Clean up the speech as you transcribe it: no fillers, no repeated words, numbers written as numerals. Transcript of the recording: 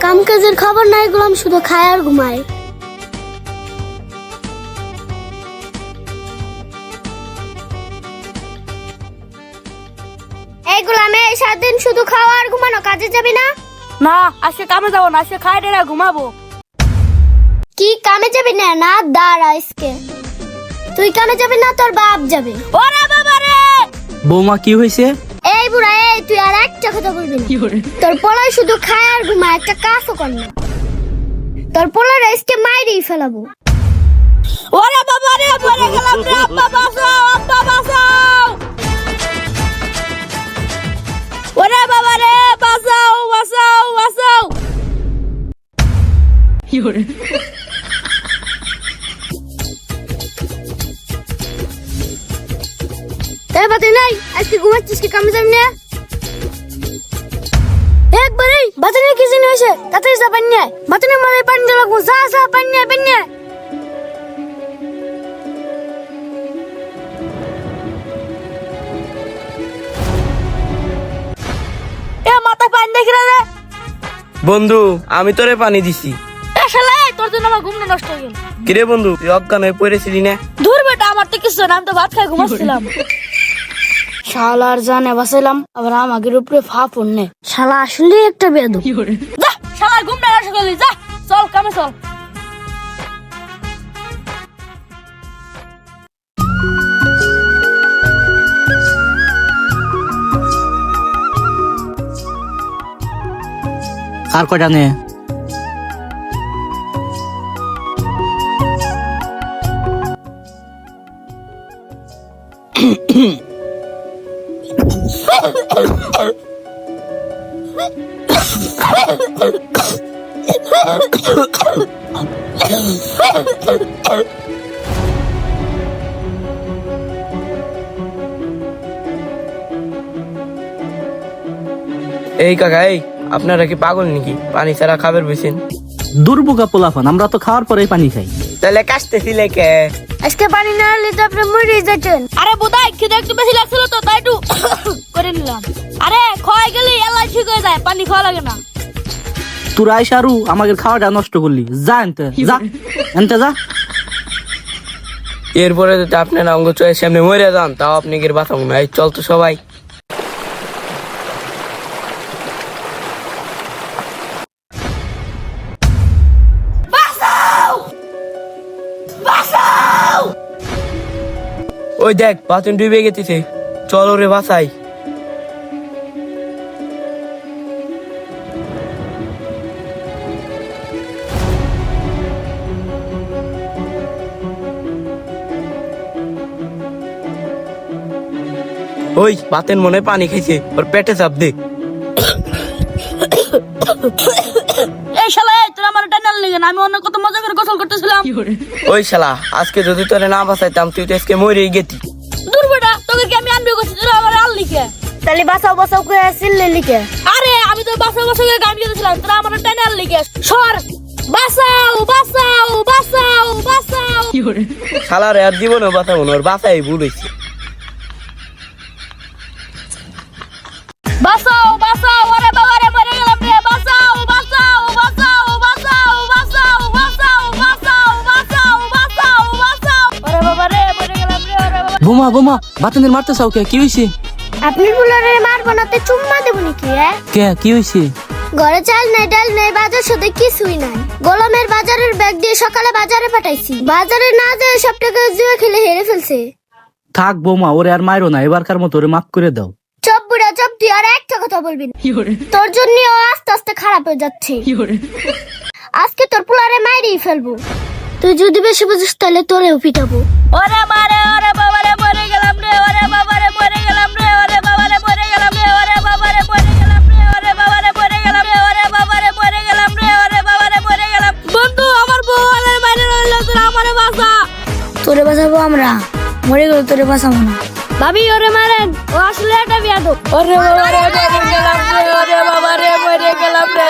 কাম কাজের খবর নাই গোলাম, শুধু খায় আর ঘুমায়। এই গোলামে এই সারাদিন শুধু খাওয়া আর ঘুমানো, কাজে যাবি না? না, আজকে কামে যাবো না, আজকে খাই ডেরা ঘুমাবো। কি কামে যাবি না? না দাঁড়া, আজকে তুই কামে যাবি না, তোর বাপ যাবে। ওরে বাবা রে! বৌমা কি হয়েছে? এই বুড়া, এই তুই আর একটা কথা বলবি না। তোর পোলাই শুধু খায় আর ঘুমায়, একটা কাজও কর না। তোর পোলার আজকে মাইরেই ফেলাবো। ওরে বাবা রে, পড়ে গেলাম রে! আব্বা বাঁচাও, আব্বা বাঁচাও! ওরে বাবা রে, বাঁচাও, বাঁচাও, বাঁচাও! তাই বাতে নাই, আজকে ঘুমাচ্ছিস কি কামে যাবি না? একবারেই বাতানের কি জানি হয়েছে, তাড়াতাড়ি যা পানি নিয়ে আয়। বাতানের মাথায় পানি দিয়ে লাগবো, যা যা পানি নিয়ে আয়, পানি নিয়ে আয়। এ মাথায় পানি দেখি রে! বন্ধু, আমি তোরে পানি দিছি। এ শালা, তোর জন্য আমার ঘুমটা নষ্ট হয়ে গেল। কিরে বন্ধু, তুই অজ্ঞান হয়ে পড়েছিলি না? দূর বেটা, আমার তো কিছু না, আমি তো ভাত খাই ঘুমাচ্ছিলাম। শালার জানে বাসাইলাম, আবার আমাদের উপরে ফা পড়নে। শালা আসলে একটা বেয়াদব। যা, শালার ঘুমটা নষ্ট করলি, যা, চল কামে চল। আর কয়টা নে? এই কাকা, এই আপনারা কি পাগল নাকি? পানি ছাড়া খাবার বসেন? দুর্বোকা পোলাফান, আমরা তো খাওয়ার পরেই পানি খাই। তাহলে কাশতেছিলে কে? আজকে পানি না হলে তো আপনি মরে যেতেন। আরে বোধাই খিদে একটু বেশি লাগছিল তো, তাই একটু করে নিলাম। আরে খাওয়াই গেলি এলাই ঠিক হয়ে যায়, পানি খাওয়া লাগে না। তোরা আইসারু আমাদের খাওয়াটা নষ্ট করলি। যা এনতে, যা এনতে যা। এরপরে যদি আপনারা অঙ্গ চয়ের সামনে মরে যান, তাও আপনি কি বাঁচাবো না। এই চল তো সবাই। ওই দেখ, বাথরুম ডুবে গেছে, চল ওরে বাঁচাই। ওই বাতেন মনে হয় পানি খাইছে, ওর পেটে চাপ দে। এই শালা, তোর আমার টানাল লেগে না, আমি অন্য কত মজা করে গোসল করতেছিলাম। ওই শালা, আজকে যদি তোরে না বাঁচাইতাম, তুই তো আজকে মরেই গেতি। দূর বেটা, তোকে কি আমি আনবি করছি, তোরা আমার আল লিখে। তাহলে বাঁচাও বাঁচাও করে আসলে লিখে। আরে আমি তো বাসা বাসা করে গান গেছিলাম, তোরা আমার টানাল লিখে। সর, বাঁচাও, বাঁচাও, বাঁচাও, বাঁচাও! শালার আর জীবনে বাঁচাবো না, ওর বাঁচাই ভুল হয়েছে। বাঁচাও, বাঁচাও! ওরে বাবা রে, মরে গেলাম রে! বাঁচাও, বাঁচাও, বাঁচাও, বাঁচাও, বাঁচাও, বাঁচাও, বাঁচাও, বাঁচাও, বাঁচাও, বাঁচাও! ওরে বাবা রে, মরে গেলাম রে! ওরে বাবা! বোমা বোমা, বাতানের মারতে চাও কে? কি হয়েছে? আপনি বুলারে মারবো না তো চুম্মা দেবো নাকি? কে কি হয়েছে? ঘরে চাল নাই, ডাল নাই, বাজার সাথে কিছুই নাই। গোলামের বাজারের ব্যাগ দিয়ে সকালে বাজারে পাঠাইছি, বাজারে না যায় সব টাকা জুয়া খেলে হেরে ফেলছে। থাক বৌমা, ওরে আর মারো না, এবারকার মতো ওরে মাফ করে দাও। চপ বুড়া চপ, তুই আর একটা কথা বলবি না। তোর জন্য ও আস্তে আস্তে খারাপ হয়ে যাচ্ছে। আজকে তোর পুলারে মাইরেই ফেলবো। তুই যদি বেশি বুঝিস তাহলে তোরেও পিটাবো। ওরে মারে, ওরে বাবা রে, মরে গেলাম রে! ওরে বাবা রে, মরে গেলাম রে! ওরে বাবা রে, মরে গেলাম রে! ওরে বাবা রে, মরে গেলাম রে! ওরে বাবা রে, মরে গেলাম রে! ওরে বাবা রে, মরে গেলাম রে! ওরে বাবা রে, মরে গেলাম। বন্ধু, আমার বউ আলে মাইরে রইল, তোরা আমারে বাঁচা। তোরে বাঁচাবো আমরা, মরে গেল তোরে বাঁচাবো না। ভাবি, ওরে মারেন, ও আসলে একটা বিয়াদব। ওরে বাবা রে, মরে গেলাম রে! ওরে বাবা রে, মরে গেলাম রে!